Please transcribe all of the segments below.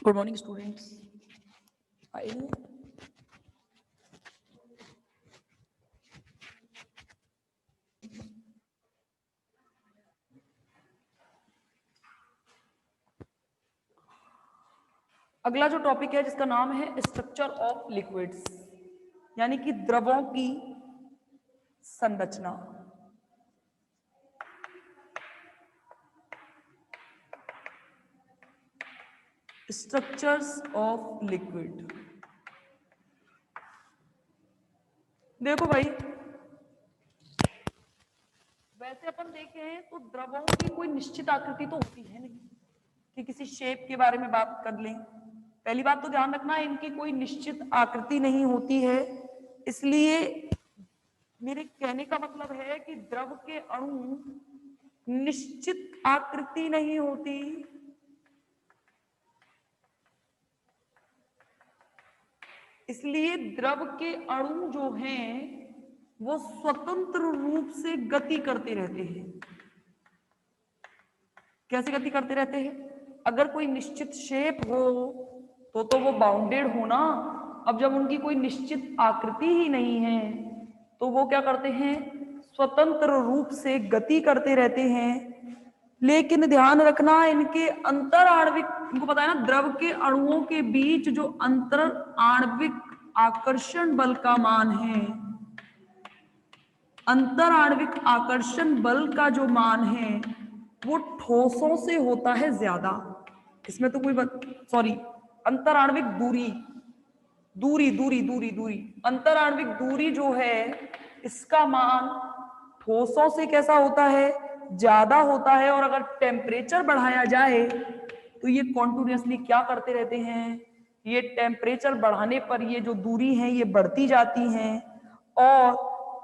Good morning students. आइए अगला जो टॉपिक है जिसका नाम है स्ट्रक्चर ऑफ लिक्विड्स, यानी कि द्रवों की संरचना। Structures of liquid. देखो भाई, वैसे अपन देखें तो द्रवों की कोई निश्चित आकृति तो होती है नहीं कि किसी शेप के बारे में बात कर लें। पहली बात तो ध्यान रखना, इनकी कोई निश्चित आकृति नहीं होती है। इसलिए मेरे कहने का मतलब है कि द्रव के अणु निश्चित आकृति नहीं होती, इसलिए द्रव के अणु जो हैं वो स्वतंत्र रूप से गति करते रहते हैं। कैसे गति करते रहते हैं? अगर कोई निश्चित शेप हो तो वो बाउंडेड हो ना। अब जब उनकी कोई निश्चित आकृति ही नहीं है तो वो क्या करते हैं? स्वतंत्र रूप से गति करते रहते हैं। लेकिन ध्यान रखना, इनके अंतर आणविक, इनको पता है ना, द्रव के अणुओं के बीच जो अंतर आणविक आकर्षण बल का मान है, अंतर आणविक आकर्षण बल का जो मान है वो ठोसों से होता है ज्यादा। इसमें तो कोई सॉरी, अंतर आणविक दूरी दूरी दूरी दूरी दूरी अंतर आणविक दूरी जो है इसका मान ठोसों से कैसा होता है? ज्यादा होता है। और अगर टेम्परेचर बढ़ाया जाए तो ये कॉन्टिन्यूसली क्या करते रहते हैं? ये टेम्परेचर बढ़ाने पर ये जो दूरी है ये बढ़ती जाती हैं। और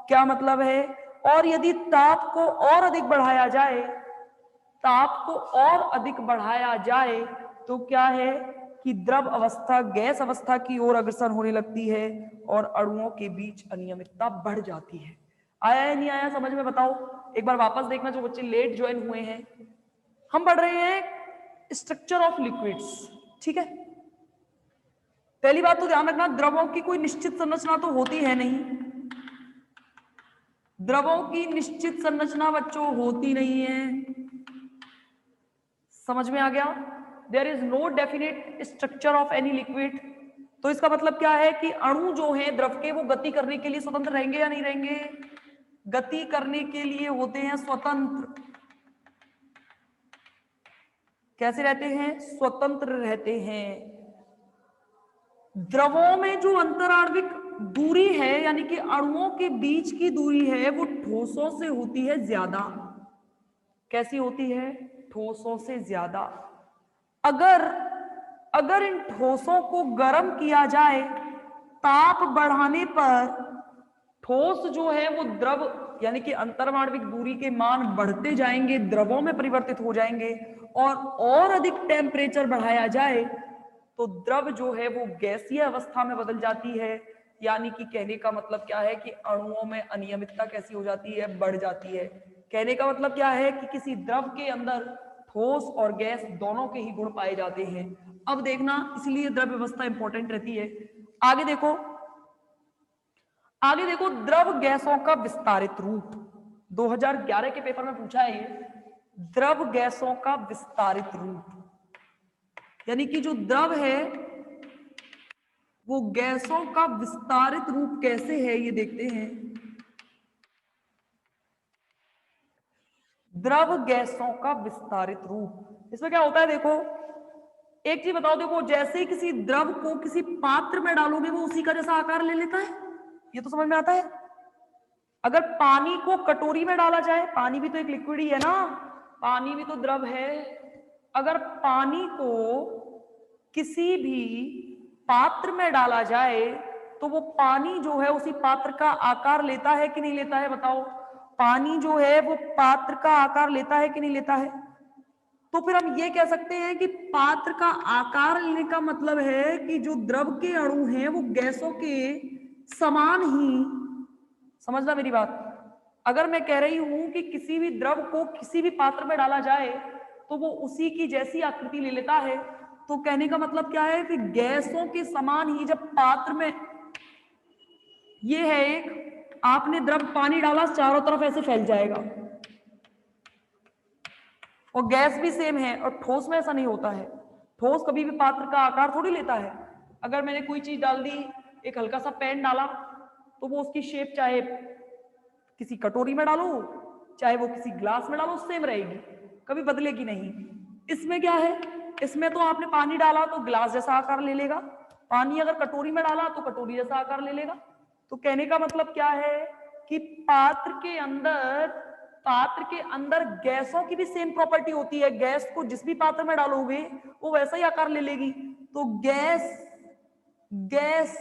क्या मतलब है? और यदि ताप को और अधिक बढ़ाया जाए, ताप को और अधिक बढ़ाया जाए तो क्या है कि द्रव अवस्था गैस अवस्था की ओर अग्रसर होने लगती है और अणुओं के बीच अनियमितता बढ़ जाती है। आया या नहीं आया समझ में? बताओ एक बार वापस देखना, जो बच्चे लेट ज्वाइन हुए हैं। हम पढ़ रहे हैं स्ट्रक्चर ऑफ लिक्विड्स, ठीक है। पहली बात तो ध्यान रखना, द्रवों की कोई निश्चित संरचना तो होती है नहीं। द्रवों की निश्चित संरचना बच्चों होती नहीं है। समझ में आ गया? There is no definite structure of any liquid. तो इसका मतलब क्या है कि अणु जो है द्रव के, वो गति करने के लिए स्वतंत्र रहेंगे या नहीं रहेंगे? गति करने के लिए होते हैं स्वतंत्र। कैसे रहते हैं? स्वतंत्र रहते हैं। द्रवों में जो अंतराण्विक दूरी है, यानी कि अणुओं के बीच की दूरी है, वो ठोसों से होती है ज्यादा। कैसी होती है? ठोसों से ज्यादा। अगर इन ठोसों को गर्म किया जाए, ताप बढ़ाने पर ठोस जो है वो द्रव, यानी कि अंतरआण्विक दूरी के मान बढ़ते जाएंगे, द्रवों में परिवर्तित हो जाएंगे। और अधिक टेम्परेचर बढ़ाया जाए तो द्रव जो है वो गैसीय अवस्था में बदल जाती है। यानी कि कहने का मतलब क्या है कि अणुओं में अनियमितता कैसी हो जाती है? बढ़ जाती है। कहने का मतलब क्या है कि किसी द्रव के अंदर ठोस और गैस दोनों के ही गुण पाए जाते हैं। अब देखना, इसलिए द्रव व्यवस्था इंपॉर्टेंट रहती है। आगे देखो, आगे देखो, द्रव गैसों का विस्तारित रूप 2011 के पेपर में पूछा है ये। द्रव गैसों का विस्तारित रूप, यानी कि जो द्रव है वो गैसों का विस्तारित रूप कैसे है ये देखते हैं। द्रव गैसों का विस्तारित रूप, इसमें क्या होता है? देखो एक चीज बताओ, देखो जैसे ही किसी द्रव को किसी पात्र में डालोगे वो उसी का जैसा आकार ले लेता है। ये तो समझ में आता है। अगर पानी को कटोरी में डाला जाए, पानी भी तो एक लिक्विड ही है ना, पानी भी तो द्रव है। अगर पानी को किसी भी पात्र में डाला जाए तो वो पानी जो है उसी पात्र का आकार लेता है कि नहीं लेता है? बताओ, पानी जो है वो पात्र का आकार लेता है कि नहीं लेता है? तो फिर हम ये कह सकते हैं कि पात्र का आकार लेने का मतलब है कि जो द्रव के अणु हैं वो गैसों के समान ही, समझना मेरी बात। अगर मैं कह रही हूं कि किसी भी द्रव को किसी भी पात्र में डाला जाए तो वो उसी की जैसी आकृति ले लेता है, तो कहने का मतलब क्या है कि गैसों के समान ही जब पात्र में, ये है एक, आपने द्रव पानी डाला चारों तरफ ऐसे फैल जाएगा, और गैस भी सेम है। और ठोस में ऐसा नहीं होता है, ठोस कभी भी पात्र का आकार थोड़ी लेता है। अगर मैंने कोई चीज डाल दी, एक हल्का सा पेन डाला, तो वो उसकी शेप चाहे किसी कटोरी में डालो चाहे वो किसी ग्लास में डालो सेम रहेगी, कभी बदलेगी नहीं। इसमें क्या है, इसमें तो आपने पानी डाला तो ग्लास जैसा आकार ले लेगा, पानी अगर कटोरी में डाला तो कटोरी जैसा आकार ले लेगा। तो कहने का मतलब क्या है कि पात्र के अंदर गैसों की भी सेम प्रॉपर्टी होती है। गैस को जिस भी पात्र में डालोगे वो वैसा ही आकार ले लेगी। तो गैस गैस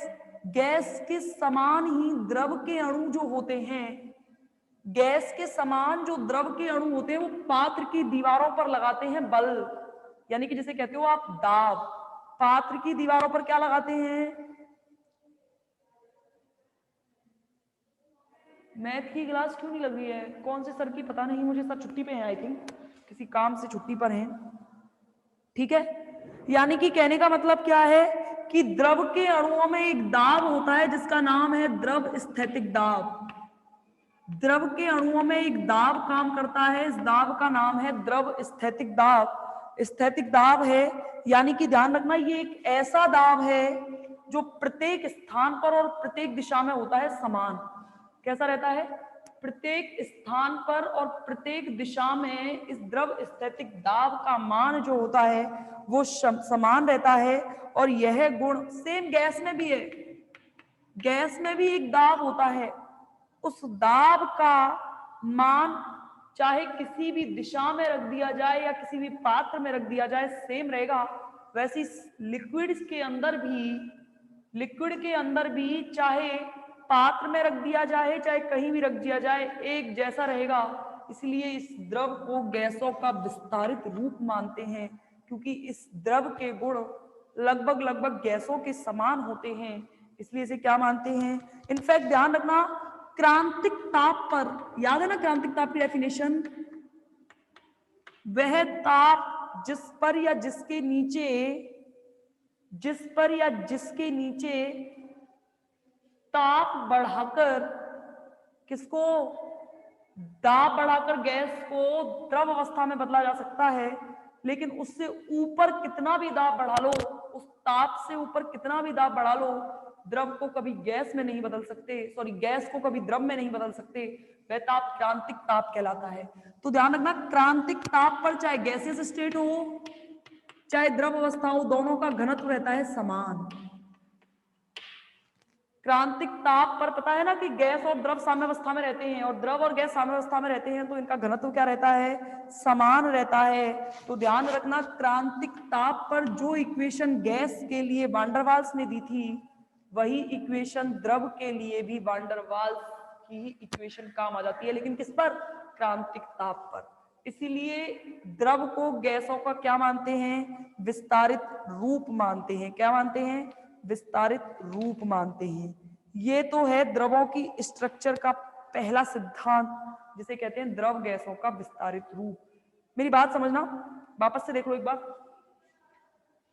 गैस के समान ही द्रव के अणु जो होते हैं, गैस के समान जो द्रव के अणु होते हैं वो पात्र की दीवारों पर लगाते हैं बल, यानी कि जिसे कहते हो आप दाब। पात्र की दीवारों पर क्या लगाते हैं? मैथ की क्लास क्यों नहीं लग रही है? कौन से सर की पता नहीं मुझे, सर छुट्टी पे हैं, आई थिंक किसी काम से छुट्टी पर हैं। ठीक है, यानी कि कहने का मतलब क्या है कि द्रव के अणुओं में एक दाब होता है जिसका नाम है द्रव स्थैतिक दाब। द्रव के अणुओं में एक दाब काम करता है, इस दाब का नाम है द्रव स्थैतिक दाब। स्थैतिक दाब है, यानी कि ध्यान रखना ये एक ऐसा दाब है जो प्रत्येक स्थान पर और प्रत्येक दिशा में होता है समान। कैसा रहता है? प्रत्येक स्थान पर और प्रत्येक दिशा में इस द्रव स्थैतिक दाब का मान जो होता है वो समान रहता है। और यह गुण सेम गैस में भी है, गैस में भी एक दाब होता है, उस दाब का मान चाहे किसी भी दिशा में रख दिया जाए या किसी भी पात्र में रख दिया जाए सेम रहेगा। वैसे लिक्विड के अंदर भी चाहे पात्र में रख दिया जाए चाहे कहीं भी रख दिया जाए एक जैसा रहेगा। इसलिए इस द्रव को गैसों का विस्तारित रूप मानते हैं, क्योंकि इस द्रव के गुण लगभग गैसों के समान होते हैं, इसलिए इसे क्या मानते हैं? इनफैक्ट ध्यान रखना, क्रांतिक ताप पर, याद है ना क्रांतिक ताप की डेफिनेशन, वह ताप जिस पर या जिसके नीचे ताप बढ़ाकर, किसको? दाब बढ़ाकर गैस को द्रव अवस्था में बदला जा सकता है, लेकिन उससे ऊपर कितना भी दाब बढ़ा लो, उस ताप से ऊपर कितना भी दाब बढ़ा लो, द्रव को कभी गैस में नहीं बदल सकते, सॉरी गैस को कभी द्रव में नहीं बदल सकते। वह ताप क्रांतिक ताप कहलाता है। तो ध्यान रखना, क्रांतिक ताप पर चाहे गैसियस स्टेट हो चाहे द्रव अवस्था हो, दोनों का घनत्व रहता है समान। क्रांतिक ताप पर पता है ना कि गैस और द्रव साम्यावस्था में रहते हैं, और द्रव और गैस साम्यावस्था में रहते हैं तो इनका घनत्व क्या रहता है? समान रहता है। तो ध्यान रखना, क्रांतिक ताप पर जो इक्वेशन गैस के लिए वान डर वाल्स ने दी थी, वही इक्वेशन द्रव के लिए भी वान डर वाल्स की इक्वेशन काम आ जाती है, लेकिन किस पर? क्रांतिक ताप पर। इसीलिए द्रव को गैसों का क्या मानते हैं? विस्तारित रूप मानते हैं। क्या मानते हैं? विस्तारित रूप मानते हैं। ये तो है द्रवों की स्ट्रक्चर का पहला सिद्धांत, जिसे कहते हैं द्रव गैसों का विस्तारित रूप। मेरी बात समझना, वापस से देख लो एक बार।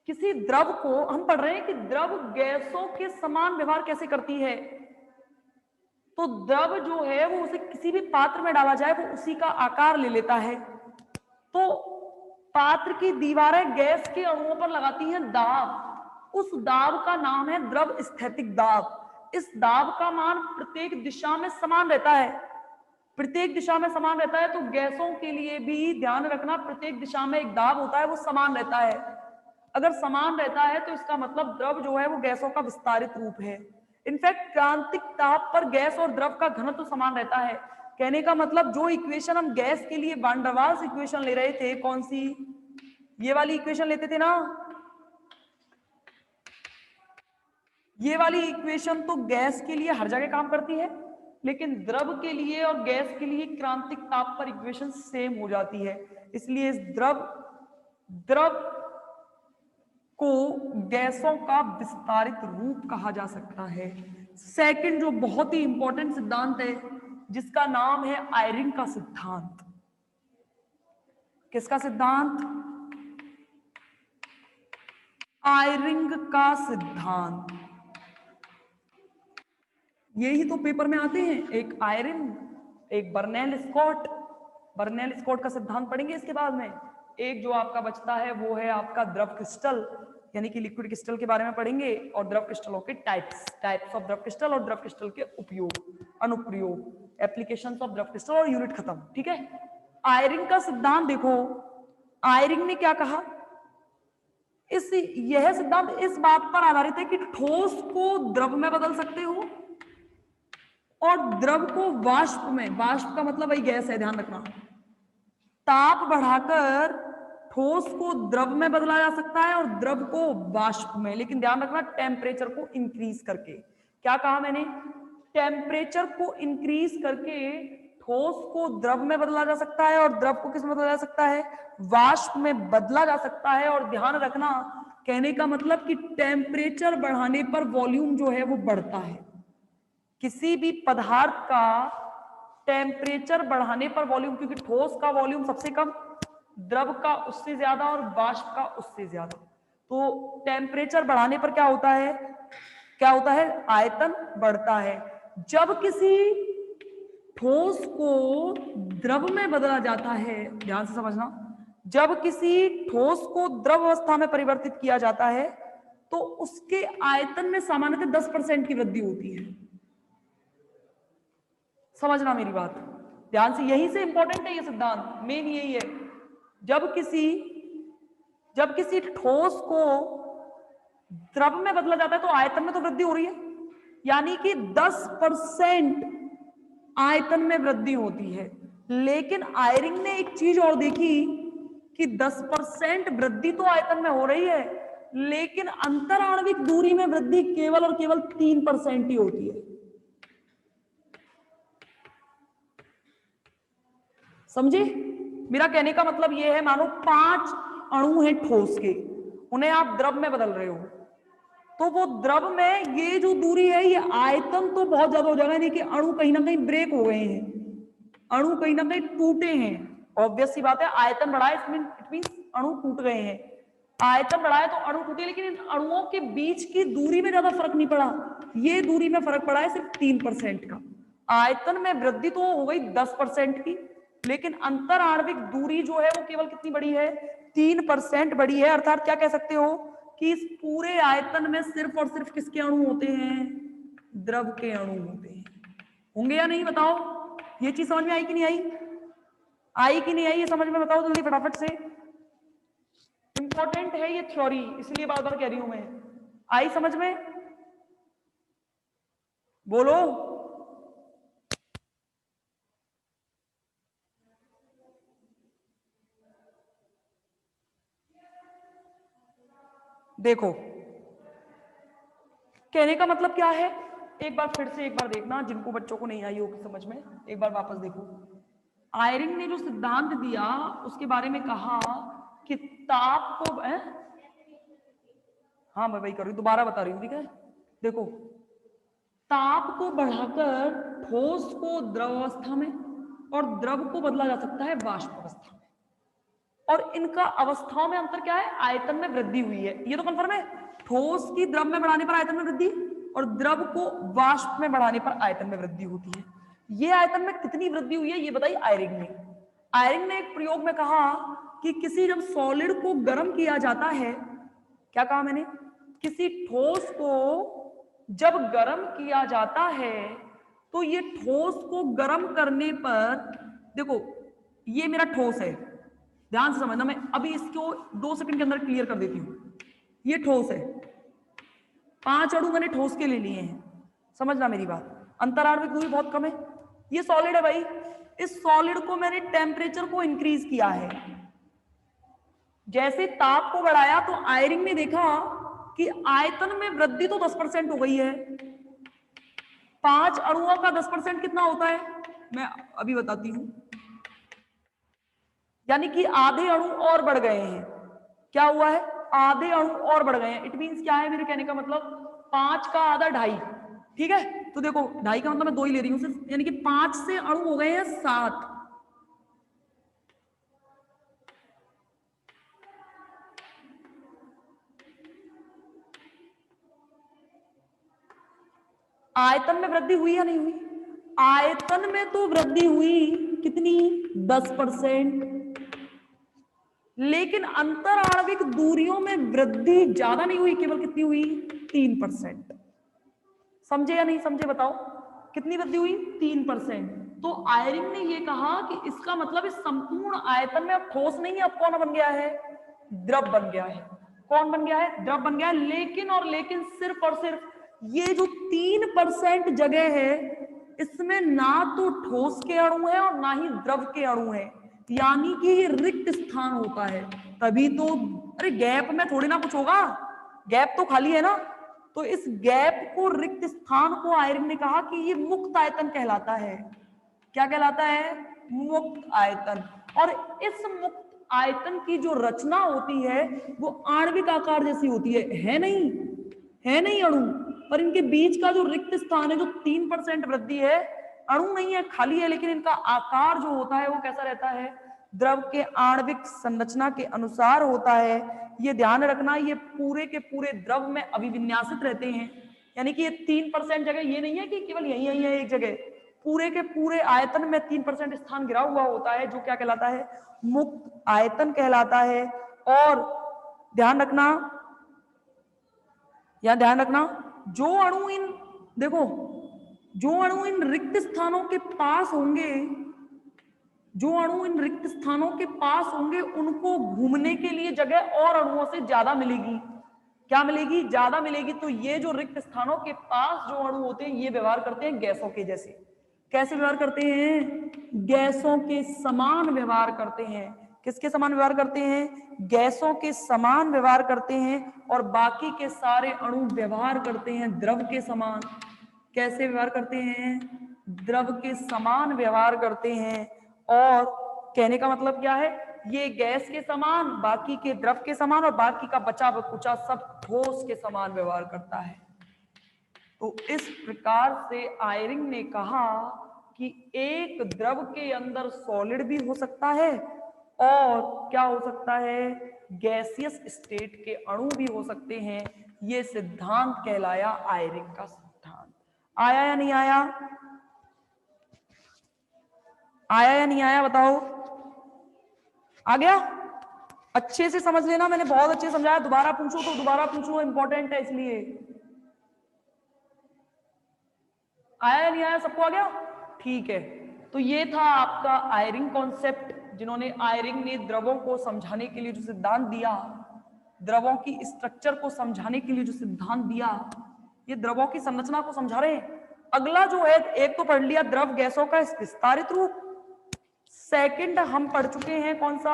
किसी द्रव को हम पढ़ रहे हैं कि द्रव गैसों के समान व्यवहार कैसे करती है। तो द्रव जो है वो उसे किसी भी पात्र में डाला जाए वो उसी का आकार ले लेता है। तो पात्र की दीवारें गैस के अणुओं पर लगाती हैं दाब, उस दाब का नाम है द्रव स्थैतिक दाब। इस दाब का मान प्रत्येक दिशा में समान रहता है, प्रत्येक दिशा में समान रहता है। तो गैसों के लिए भी ध्यान रखना, प्रत्येक दिशा में एक दाब होता है, वो समान रहता है। अगर समान रहता है तो इसका मतलब द्रव जो है वो गैसों का विस्तारित रूप है। इनफैक्ट क्रांतिक ताप पर गैस और द्रव का घनत्व समान रहता है। कहने का मतलब जो इक्वेशन हम गैस के लिए वान डर वाल्स इक्वेशन ले रहे थे, कौन सी? ये वाली इक्वेशन लेते थे ना, ये वाली इक्वेशन तो गैस के लिए हर जगह काम करती है, लेकिन द्रव के लिए और गैस के लिए क्रांतिक ताप पर इक्वेशन सेम हो जाती है। इसलिए इस द्रव को गैसों का विस्तारित रूप कहा जा सकता है। सेकंड जो बहुत ही इंपॉर्टेंट सिद्धांत है, जिसका नाम है आयरिंग का सिद्धांत। किसका सिद्धांत? आयरिंग का सिद्धांत, यही तो पेपर में आते हैं, एक आयरिन, एक बर्नौली स्कॉट। बर्नौली स्कॉट का सिद्धांत पढ़ेंगे इसके बाद में। एक जो आपका बचता है वो है आपका द्रव क्रिस्टल, यानी कि लिक्विड क्रिस्टल के बारे में पढ़ेंगे, और द्रव क्रिस्टलों के टाइप्स ऑफ द्रव क्रिस्टल, और द्रव क्रिस्टल के उपयोग, अनुप्रयोग, एप्लीकेशंस ऑफ द्रव क्रिस्टल, और यूनिट खत्म। ठीक है। आयरिंग का सिद्धांत देखो, आयरिंग ने क्या कहा, यह सिद्धांत इस बात पर आधारित है कि ठोस को द्रव में बदल सकते हो और द्रव को वाष्प में, वाष्प का मतलब वही गैस है, ध्यान रखना, ताप बढ़ाकर ठोस को द्रव में बदला जा सकता है और द्रव को वाष्प में, लेकिन ध्यान रखना टेम्परेचर को इंक्रीज करके। क्या कहा मैंने, टेम्परेचर को इंक्रीज करके ठोस को द्रव में बदला जा सकता है और द्रव को किस में बदला जा सकता है, वाष्प में बदला जा सकता है। और ध्यान रखना, कहने का मतलब कि टेम्परेचर बढ़ाने पर वॉल्यूम जो है वो बढ़ता है। किसी भी पदार्थ का टेम्परेचर बढ़ाने पर वॉल्यूम, क्योंकि ठोस का वॉल्यूम सबसे कम, द्रव का उससे ज्यादा और वाष्प का उससे ज्यादा, तो टेम्परेचर बढ़ाने पर क्या होता है, क्या होता है, आयतन बढ़ता है। जब किसी ठोस को द्रव में बदला जाता है, ध्यान से समझना, जब किसी ठोस को द्रव अवस्था में परिवर्तित किया जाता है तो उसके आयतन में सामान्यतः 10% की वृद्धि होती है। समझना मेरी बात ध्यान से, यहीं से इंपॉर्टेंट है ये सिद्धांत, मेन यही है। जब किसी ठोस को द्रव में बदला जाता है तो आयतन में तो वृद्धि हो रही है, यानी कि 10% आयतन में वृद्धि होती है। लेकिन आयरिंग ने एक चीज और देखी कि 10% वृद्धि तो आयतन में हो रही है, लेकिन अंतराण्विक दूरी में वृद्धि केवल और केवल 3% ही होती है। समझे मेरा कहने का मतलब यह है, मानो 5 अणु हैं ठोस के, उन्हें आप द्रव में बदल रहे हो, तो वो द्रव में ये जो दूरी है, ये आयतन तो बहुत ज्यादा हो जाएगा, यानी कि अणु कहीं ना कहीं ब्रेक हो गए हैं, अणु कहीं ना कहीं टूटे हैं। ऑब्वियस सी बात है, आयतन बढ़ा है, इट मींस अणु टूट गए हैं। आयतन बढ़ा है तो अणु टूटे, लेकिन इन अणुओं के बीच की दूरी में ज्यादा फर्क नहीं पड़ा, ये दूरी में फर्क पड़ा है सिर्फ 3% का। आयतन में वृद्धि तो हो गई 10% की, लेकिन अंतर आणविक दूरी जो है वो केवल कितनी बड़ी है, 3% बड़ी है। अर्थात क्या कह सकते हो कि इस पूरे आयतन में सिर्फ और सिर्फ किसके अणु होते हैं, द्रव के अणु होते हैं। होंगे या नहीं बताओ, ये चीज समझ में आई कि नहीं आई, आई कि नहीं आई, ये समझ में बताओ जल्दी फटाफट से। इंपॉर्टेंट है ये थ्योरी, इसलिए बार बार कह रही हूं मैं। आई समझ में, बोलो। देखो कहने का मतलब क्या है, एक बार फिर से एक बार देखना, जिनको बच्चों को नहीं आई होगी समझ में, एक बार वापस देखो। आयरिंग ने जो सिद्धांत दिया उसके बारे में कहा कि ताप को हाँ मैं वही कर रही हूं, दोबारा बता रही हूं, ठीक है। देखो, ताप को बढ़ाकर ठोस को द्रव अवस्था में और द्रव को बदला जा सकता है वाष्प अवस्था में, और इनका अवस्थाओं में अंतर क्या है, आयतन में वृद्धि हुई है, ये तो कंफर्म है। ठोस की द्रव में बढ़ाने पर आयतन में वृद्धि और द्रव को वाष्प में बढ़ाने पर आयतन में वृद्धि होती है। ये आयतन में कितनी वृद्धि हुई है ये बताई आयरिंग ने। आयरिंग ने एक प्रयोग में कहा कि किसी जब सॉलिड को गर्म किया जाता है, क्या कहा मैंने, किसी ठोस को जब गर्म किया जाता है तो ये ठोस को गर्म करने पर, देखो ये मेरा ठोस है, ध्यान से समझना, मैं अभी इसको 2 सेकंड के अंदर क्लियर कर देती हूं। ये ठोस है, 5 अणु मैंने ठोस के ले लिए हैं, समझना मेरी बात, अंतराण्विक दूरी बहुत कम है। ये सॉलिड है भाई, इस सॉलिड को मैंने टेम्परेचर को इंक्रीज किया है, जैसे ताप को बढ़ाया तो आयरिंग ने देखा कि आयतन में वृद्धि तो 10% हो गई है। 5 अणुओं का 10% कितना होता है, मैं अभी बताती हूं, यानी कि आधे अणु और बढ़ गए हैं। क्या हुआ है, आधे अणु और बढ़ गए हैं। इट मींस क्या है मेरे कहने का मतलब, 5 का आधा 2.5, ठीक है। तो देखो 2.5 का मतलब मैं 2 ही ले रही हूं सिर्फ, यानी कि 5 से अणु हो गए हैं 7। आयतन में वृद्धि हुई या नहीं हुई? आयतन में तो वृद्धि हुई, कितनी? 10%। लेकिन अंतराणविक दूरियों में वृद्धि ज्यादा नहीं हुई, केवल कितनी हुई? 3%। समझे या नहीं समझे बताओ? कितनी वृद्धि हुई? 3%। तो आयरिंग ने ये कहा कि इसका मतलब इस संपूर्ण आयतन में अब ठोस नहीं है, अब कौन बन गया है? द्रव बन गया है। कौन बन गया है? द्रव बन गया है। लेकिन और लेकिन सिर्फ और सिर्फ ये जो 3% जगह है, इसमें ना तो ठोस के अणु है और ना ही द्रव के अणु है, यानी कि ये रिक्त स्थान होता है। तभी तो, अरे गैप में थोड़ी ना कुछ होगा, गैप तो खाली है ना। तो इस गैप को, रिक्त स्थान को आयरिंग ने कहा कि ये मुक्त आयतन कहलाता है। क्या कहलाता है? मुक्त आयतन। और इस मुक्त आयतन की जो रचना होती है वो आणविक आकार जैसी होती है नहीं? है नहीं अणु, पर इनके बीच का जो रिक्त स्थान है, जो 3% वृद्धि है, अणु नहीं है, खाली है, लेकिन इनका आकार जो होता है वो कैसा रहता है? द्रव के आणविक संरचना के अनुसार होता है। ये ध्यान रखना, ये पूरे के पूरे द्रव में अभिविन्यासित रहते हैं, यानी कि ये 3% जगह ये नहीं है कि केवल यही यही है एक जगह, पूरे के पूरे आयतन में 3% स्थान गिरा हुआ होता है, जो क्या कहलाता है? मुक्त आयतन कहलाता है। और ध्यान रखना, यहां ध्यान रखना, जो अणु इन, देखो, जो अणु इन रिक्त स्थानों के पास होंगे, जो अणु इन रिक्त स्थानों के पास होंगे, उनको घूमने के लिए जगह और अणुओं से ज्यादा मिलेगी। क्या मिलेगी? ज्यादा मिलेगी। तो ये जो रिक्त स्थानों के पास जो अणु होते हैं, ये व्यवहार करते हैं गैसों के जैसे। कैसे व्यवहार करते हैं? गैसों के समान व्यवहार करते हैं। किसके समान व्यवहार करते हैं? गैसों के समान व्यवहार करते हैं। और बाकी के सारे अणु व्यवहार करते हैं द्रव के समान। कैसे व्यवहार करते हैं? द्रव के समान व्यवहार करते हैं। और कहने का मतलब क्या है? ये गैस के समान, बाकी के द्रव के समान, और बाकी का बचा कुचा सब ठोस के समान व्यवहार करता है। तो इस प्रकार से आयरिंग ने कहा कि एक द्रव के अंदर सॉलिड भी हो सकता है और क्या हो सकता है? गैसियस स्टेट के अणु भी हो सकते हैं। ये सिद्धांत कहलाया आयरिंग का सिद्धांत। आया या नहीं आया? आया या नहीं आया बताओ? आ गया? अच्छे से समझ लेना, मैंने बहुत अच्छे समझाया, दोबारा पूछो तो दोबारा पूछ लो, इंपॉर्टेंट है इसलिए। आया या नहीं आया? सबको आ गया? ठीक है। तो ये था आपका आयरिंग कॉन्सेप्ट, जिन्होंने, आयरिंग ने द्रवों को समझाने के लिए जो सिद्धांत दिया, द्रवों की स्ट्रक्चर को समझाने के लिए जो सिद्धांत दिया, ये द्रवों की संरचना को समझा रहे हैं। अगला जो है, एक तो पढ़ लिया द्रव गैसों का विस्तारित रूप, सेकंड हम पढ़ चुके हैं कौन सा?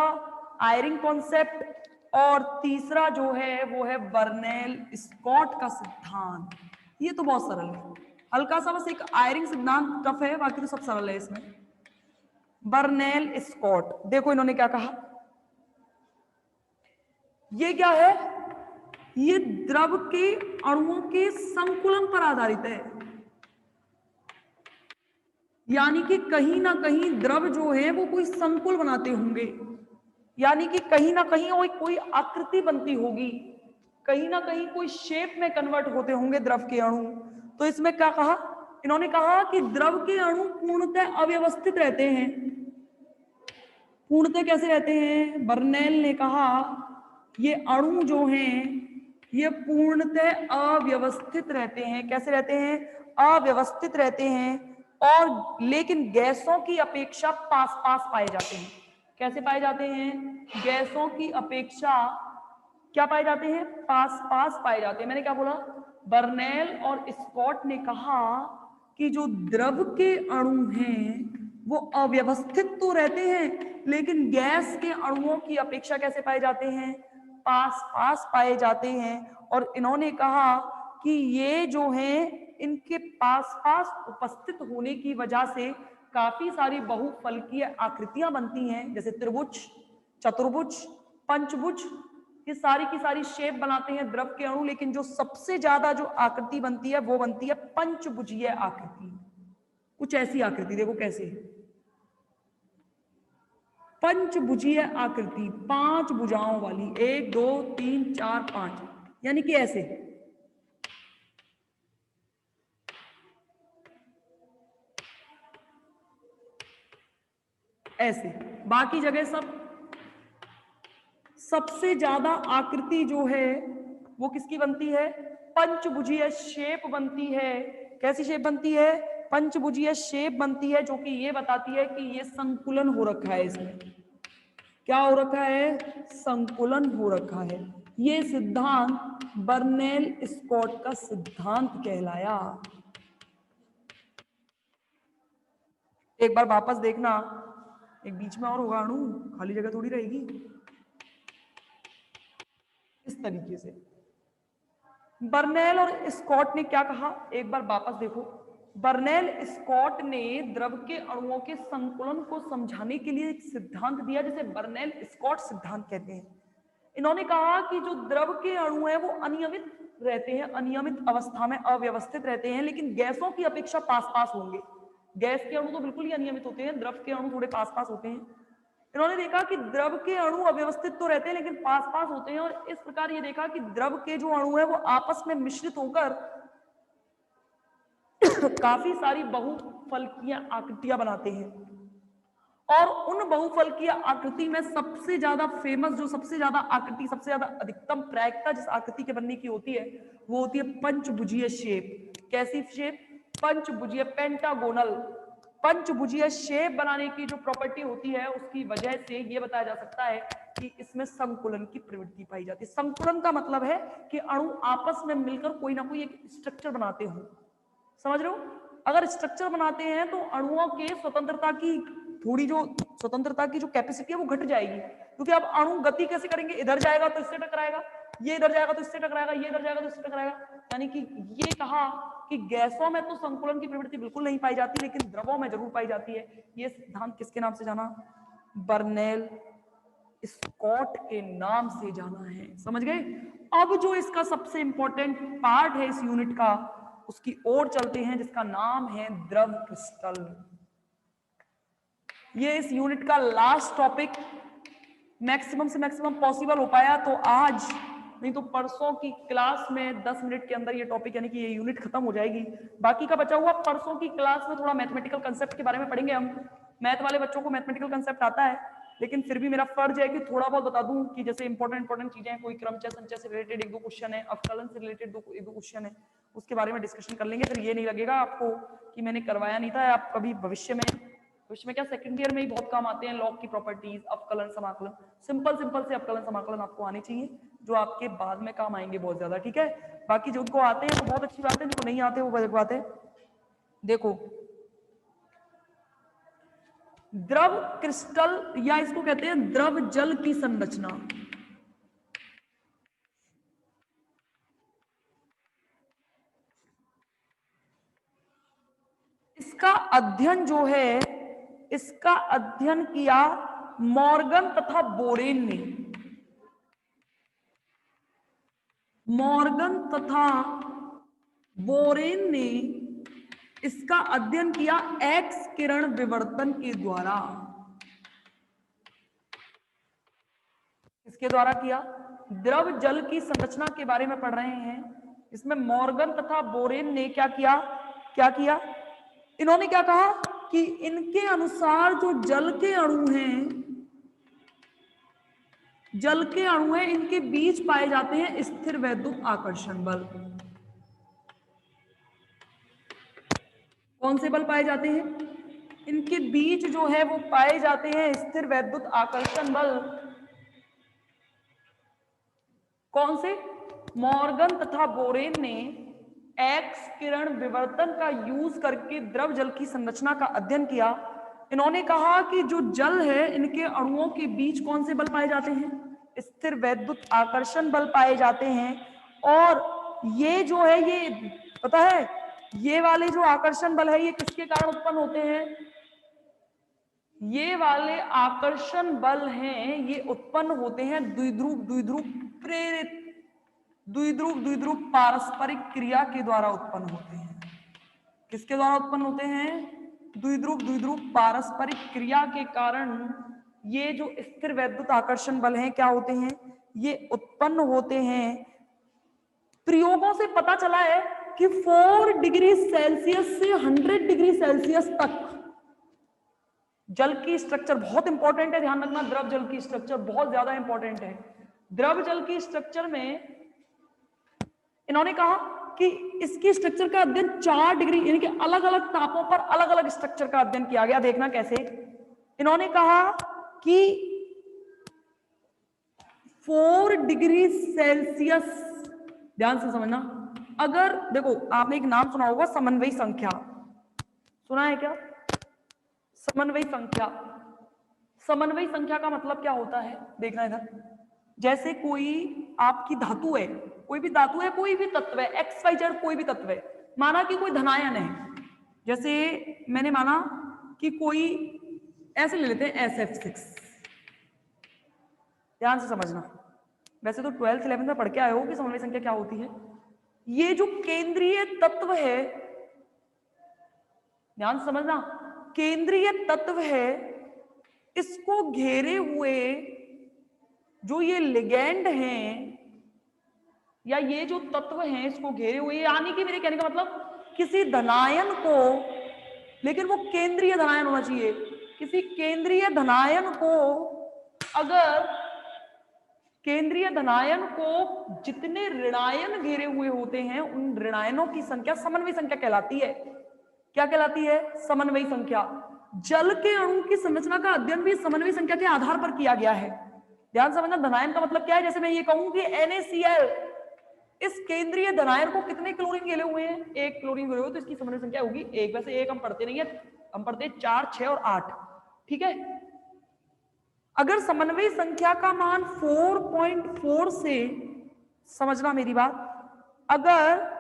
आयरिंग कॉन्सेप्ट। और तीसरा जो है वो है बर्नौली स्कॉट का सिद्धांत। ये तो बहुत सरल है, हल्का सा बस एक आयरिंग सिद्धांत टफ है, बाकी तो सब सरल है इसमें। बर्नौली स्कॉट, देखो इन्होंने क्या कहा। ये क्या है? ये द्रव के अणुओं के संकुलन पर आधारित है, यानी कि कहीं ना कहीं द्रव जो है वो कोई संकुल बनाते होंगे, यानी कि कहीं ना कहीं कोई आकृति बनती होगी, कहीं ना कहीं कोई शेप में कन्वर्ट होते होंगे द्रव के अणु। तो इसमें क्या कहा इन्होंने? कहा कि द्रव के अणु पूर्णतः अव्यवस्थित रहते हैं। पूर्णतः कैसे रहते हैं? बर्नौली ने कहा ये अणु जो हैं ये पूर्णतः अव्यवस्थित रहते हैं। कैसे रहते हैं? अव्यवस्थित रहते हैं। और लेकिन गैसों की अपेक्षा पास पास पाए जाते हैं। कैसे पाए जाते हैं? गैसों की अपेक्षा क्या पाए जाते हैं? पास पास पाए जाते हैं। मैंने क्या बोला? बर्नौली और स्कॉट ने कहा कि जो द्रव के अणु हैं वो अव्यवस्थित तो रहते हैं, लेकिन गैस के अणुओं की अपेक्षा कैसे पाए जाते हैं? पास पास पाए जाते हैं। और इन्होंने कहा कि ये जो हैं इनके पास पास उपस्थित होने की वजह से काफी सारी बहुफलकीय आकृतियां बनती हैं, जैसे त्रिभुज, चतुर्भुज, पंचभुज, ये सारी की सारी शेप बनाते हैं द्रव के अणु। लेकिन जो सबसे ज्यादा जो आकृति बनती है वो बनती है पंचभुजीय आकृति। कुछ ऐसी आकृति देखो कैसे, पंचभुजीय आकृति, 5 भुजाओं वाली, 1 2 3 4 5, यानी कि ऐसे। ऐसे, बाकी जगह सबसे ज्यादा आकृति जो है वो किसकी बनती है? पंचभुजीय शेप बनती है। कैसी शेप बनती है? पंचभुजीय शेप बनती है, जो कि ये बताती है कि ये संकुलन हो रखा है। इसमें क्या हो रखा है? संकुलन हो रखा है। ये सिद्धांत बर्नेल स्कॉट का सिद्धांत कहलाया। एक बार वापस देखना, एक बीच में और होगा अणु, खाली जगह थोड़ी रहेगी। इस तरीके से बर्नेल और स्कॉट ने क्या कहा, एक बार वापस देखो। बर्नेल स्कॉट ने द्रव के अणुओं के संकुलन को समझाने के लिए एक सिद्धांत दिया, जिसे बर्नेल स्कॉट सिद्धांत कहते हैं। इन्होंने कहा कि जो द्रव के अणु है वो अनियमित रहते हैं, अनियमित अवस्था में अव्यवस्थित रहते हैं, लेकिन गैसों की अपेक्षा पास पास होंगे। गैस के अणु तो बिल्कुल ही अनियमित होते हैं, द्रव के अणु थोड़े पास पास होते हैं। इन्होंने देखा कि द्रव के अणु अव्यवस्थित तो रहते हैं लेकिन पास पास होते हैं, और इस प्रकार ये देखा कि द्रव के जो अणु है वो आपस में मिश्रित होकर काफी सारी बहुफलकीय आकृतियां बनाते हैं। और उन बहुफलकीय आकृति में सबसे ज्यादा फेमस, जो सबसे ज्यादा आकृति, सबसे ज्यादा अधिकतम प्रायिकता जिस आकृति के बनने की होती है वो होती है पंचभुजीय शेप। कैसी शेप? पंचभुजीय, पेंटागोनल। पंचभुजीय शेप बनाने की जो प्रॉपर्टी होती है उसकी वजह से ये बताया जा सकता है कि इसमें संकुलन की प्रवृत्ति पाई जाती है। संकुलन का मतलब है कि अणु आपस में मिलकर कोई ना कोई एक स्ट्रक्चर बनाते हो। समझ रहे हो? अगर स्ट्रक्चर बनाते हैं तो अणुओं के स्वतंत्रता की थोड़ी जो स्वतंत्रता की जो कैपेसिटी है वो घट जाएगी, क्योंकि अब अणु गति कैसे करेंगे? इधर जाएगा तो इससे टकराएगा, ये इधर जाएगा तो इससे टकराएगा, ये इधर जाएगा तो इससे टकराएगा। यानी कि ये कहा कि गैसों में तो संकुलन की प्रवृत्ति बिल्कुल नहीं पाई जाती, लेकिन द्रवों में जरूर पाई जाती है। ये सिद्धांत किसके नाम से जाना? बर्नेल स्कॉट के नाम से जाना है। समझ गए? अब जो इसका सबसे इंपॉर्टेंट पार्ट है इस यूनिट का, उसकी ओर चलते हैं, जिसका नाम है द्रव क्रिस्टल। ये इस यूनिट का लास्ट टॉपिक, मैक्सिमम से मैक्सिमम पॉसिबल हो पाया तो आज, नहीं तो परसों की क्लास में 10 मिनट के अंदर ये टॉपिक यानी कि ये यूनिट खत्म हो जाएगी। बाकी का बचा हुआ परसों की क्लास में थोड़ा मैथमेटिकल कंसेप्ट के बारे में पढ़ेंगे हम। मैथ वाले बच्चों को मैथमेटिकल कंसेप्ट आता है, लेकिन फिर भी मेरा फर्ज है कि थोड़ा बहुत बता दूं कि जैसे इंपॉर्टेंट चीजें, कोई क्रमचय संचय से रिलेटेड 1-2 क्वेश्चन है, अवकलन से रिलेटेड 1-2 क्वेश्चन है, उसके बारे में डिस्कशन कर लेंगे। फिर ये नहीं लगेगा आपको कि मैंने करवाया नहीं था। आप कभी भविष्य में क्या सेकंड ईयर में ही बहुत काम आते हैं, लॉग की प्रॉपर्टीज, अवकलन समाकलन, सिंपल से अवकलन समाकलन आपको आने चाहिए, जो आपके बाद में काम आएंगे बहुत ज्यादा। ठीक है? बाकी जो उनको आते हैं तो बहुत अच्छी बात है, जिनको नहीं आते वो अलग बात है। देखो, द्रव क्रिस्टल या इसको कहते हैं द्रव जल की संरचना। इसका अध्ययन जो है, इसका अध्ययन किया मॉर्गन तथा बोरेन ने। मॉर्गन तथा बोरेन ने इसका अध्ययन किया एक्स किरण विवर्तन के द्वारा। इसके द्वारा किया। द्रव जल की संरचना के बारे में पढ़ रहे हैं। इसमें मॉर्गन तथा बोरेन ने क्या किया? इन्होंने क्या कहा कि इनके अनुसार जो जल के अणु हैं, इनके बीच पाए जाते हैं स्थिर वैद्युत आकर्षण बल। कौन से बल पाए जाते हैं? इनके बीच जो है वो पाए जाते हैं स्थिर वैद्युत आकर्षण बल। कौन से? मॉर्गन तथा बोरेन ने एक्स किरण विवर्तन का यूज करके द्रव जल की संरचना का अध्ययन किया। इन्होंने कहा कि जो जल है, इनके अणुओं के बीच कौन से बल पाए जाते हैं? स्थिर वैद्युत आकर्षण बल पाए जाते हैं। और ये जो है, ये पता है, ये वाले जो आकर्षण बल है ये किसके कारण उत्पन्न होते हैं? ये वाले आकर्षण बल हैं, ये उत्पन्न होते हैं द्विध्रुव प्रेरित द्विध्रुव पारस्परिक क्रिया के द्वारा उत्पन्न होते हैं। किसके द्वारा उत्पन्न होते हैं? द्विध्रुव पारस्परिक क्रिया के कारण ये जो स्थिर वैद्युत आकर्षण बल हैं क्या होते हैं? ये उत्पन्न होते हैं। प्रयोगों से पता चला है कि 4 डिग्री सेल्सियस से 100 डिग्री सेल्सियस तक जल की स्ट्रक्चर बहुत इंपॉर्टेंट है, ध्यान रखना, द्रव जल की स्ट्रक्चर बहुत ज्यादा इंपॉर्टेंट है। द्रव जल की स्ट्रक्चर में इन्होंने कहा कि इसकी स्ट्रक्चर का अध्ययन 4 डिग्री यानी कि अलग अलग तापों पर अलग अलग स्ट्रक्चर का अध्ययन किया गया। देखना कैसे, इन्होंने कहा कि 4 डिग्री सेल्सियस, ध्यान से समझना, अगर देखो आपने एक नाम सुना होगा समन्वयी संख्या, सुना है क्या? समन्वयी संख्या, समन्वयी संख्या का मतलब क्या होता है, देखना इधर, जैसे कोई आपकी धातु है, कोई भी धातु है, कोई भी तत्व है, एक्स वाई जेड कोई भी तत्व है, माना कि कोई धनायन है, जैसे मैंने माना कि कोई, ऐसे ले लेते हैं SF6, ध्यान से समझना, वैसे तो 12th 11th में पढ़ के आए हो कि समन्वय संख्या क्या होती है। ये जो केंद्रीय तत्व है, ध्यान से समझना, केंद्रीय तत्व है, इसको घेरे हुए जो ये लिगेंड हैं या ये जो तत्व हैं इसको घेरे हुए, यानी कि मेरे कहने का मतलब किसी धनायन को, लेकिन वो केंद्रीय धनायन होना चाहिए, किसी केंद्रीय धनायन को, अगर केंद्रीय धनायन को जितने ऋणायन घेरे हुए होते हैं उन ऋणायनों की संख्या समन्वयी संख्या कहलाती है। क्या कहलाती है? समन्वयी संख्या। जल के अणु की संरचना का अध्ययन भी समन्वयी संख्या के आधार पर किया गया है। ध्यान समझना, धनायन का मतलब क्या है, जैसे मैं ये कहूं कि NaCl, इस केंद्रीय धनायन को कितने क्लोरीन घेरे हुए हैं? 1 क्लोरीन घेरे हुए, तो इसकी समन्वयी संख्या होगी 1। वैसे 1 हम पढ़ते नहीं है, हम पढ़ते 4, 6 और 8, ठीक है। अगर समन्वयी संख्या का मान 4.4 से, समझना मेरी बात, अगर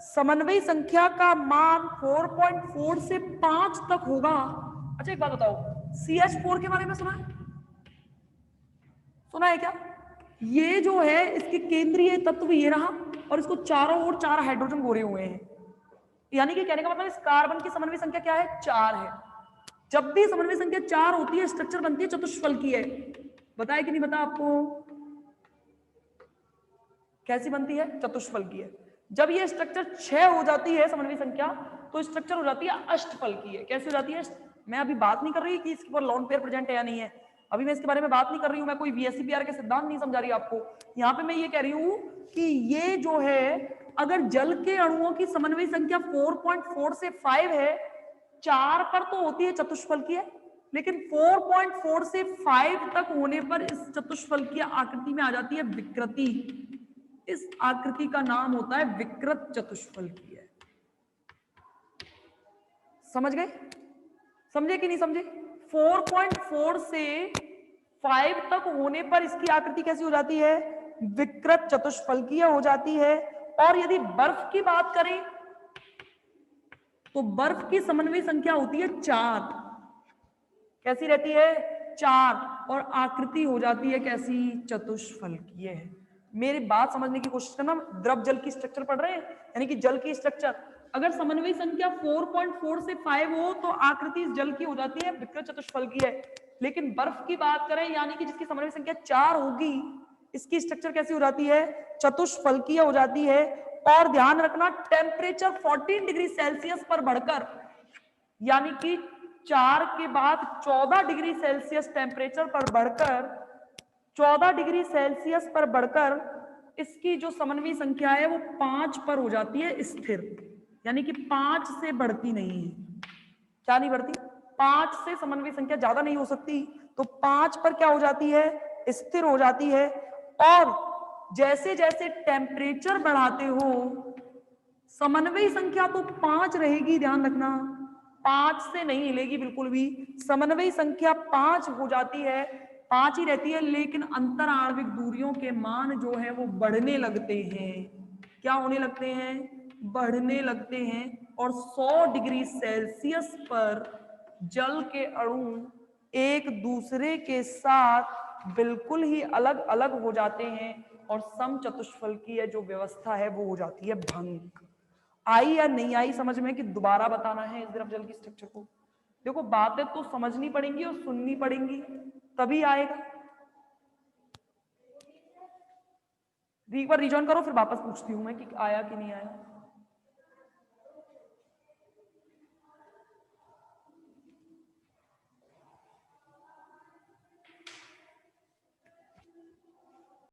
समन्वयी संख्या का मान 4.4 से 5 तक होगा। अच्छा एक बात बताओ, CH4 के बारे में सुना है? सुना है क्या? ये जो है इसके केंद्रीय तत्व ये रहा और इसको चारों ओर 4 हाइड्रोजन घोरे हुए हैं, यानी कि कहने का मतलब इस कार्बन की समन्वयी संख्या क्या है? 4 है। जब भी समन्वयी संख्या 4 होती है स्ट्रक्चर बनती है चतुष्फलकीय है। बताया कि नहीं बता आपको? कैसी बनती है? चतुष्फलकीय। जब ये स्ट्रक्चर 6 हो जाती है समन्वयी संख्या, तो स्ट्रक्चर हो जाती है अष्टफलकीय। कैसे हो जाती है? मैं अभी बात नहीं कर रही कि इसके ऊपर लॉन पेयर प्रेजेंट है या नहीं है, अभी मैं इसके बारे में बात नहीं कर रही हूं, मैं कोई VSEPR के सिद्धांत नहीं समझा रही आपको। यहाँ पे मैं ये कह रही हूं कि ये जो है, अगर जल के अणुओं की समन्वयी संख्या 4.4 से 5 है, 4 पर तो होती है चतुष्फलकीय, लेकिन 4.4 से 5 तक होने पर इस चतुष्फलकीय आकृति में आ जाती है विकृति। इस आकृति का नाम होता है विकृत चतुष्फलकीय। समझ गए? समझे कि नहीं समझे? 4.4 से 5 तक होने पर इसकी आकृति कैसी हो जाती है? विकृत चतुष्फलकीय हो जाती है। और यदि बर्फ की बात करें तो बर्फ की समन्वयी संख्या होती है 4। कैसी रहती है? 4। और आकृति हो जाती है कैसी? चतुष्फलकीय। मेरी बात समझने की कोशिश करना, द्रव जल की स्ट्रक्चर पढ़ रहे हैं, यानी कि जल की स्ट्रक्चर, अगर समन्वयी संख्या 4.4 से 5 हो तो आकृति इस जल की हो जाती है विकृत चतुष्फलकीय। लेकिन बर्फ की बात करें, यानी कि जिसकी समन्वयी संख्या 4 होगी, इसकी स्ट्रक्चर कैसी हो जाती है? चतुष्फलकीय हो जाती है। और ध्यान रखना, टेम्परेचर 14 डिग्री सेल्सियस पर बढ़कर, यानी कि 4 के बाद 14 डिग्री सेल्सियस टेम्परेचर पर बढ़कर, 14 डिग्री सेल्सियस पर बढ़कर इसकी जो समन्वयी संख्या है वो 5 पर हो जाती है स्थिर, यानी कि 5 से बढ़ती नहीं है। क्या नहीं बढ़ती? 5 से समन्वयी संख्या ज्यादा नहीं हो सकती, तो 5 पर क्या हो जाती है? स्थिर हो जाती है। और जैसे जैसे टेम्परेचर बढ़ाते हो, समन्वयी संख्या तो 5 रहेगी, ध्यान रखना, 5 से नहीं हिलेगी बिल्कुल भी, समन्वयी संख्या 5 हो जाती है, 5 ही रहती है, लेकिन अंतर आणविक दूरियों के मान जो है वो बढ़ने लगते हैं। क्या होने लगते हैं? बढ़ने लगते हैं। और 100 डिग्री सेल्सियस पर जल के अणु एक दूसरे के साथ बिल्कुल ही अलग अलग हो जाते हैं और समचतुष्फलकीय जो व्यवस्था है वो हो जाती है भंग। आई या नहीं आई समझ में कि दोबारा बताना है इस द्रव जल की स्ट्रक्चर को? देखो बातें तो समझनी पड़ेंगी और सुननी पड़ेंगी, तभी आएगा। एक बार रिजॉइन करो, फिर वापस पूछती हूं मैं कि आया कि नहीं आया।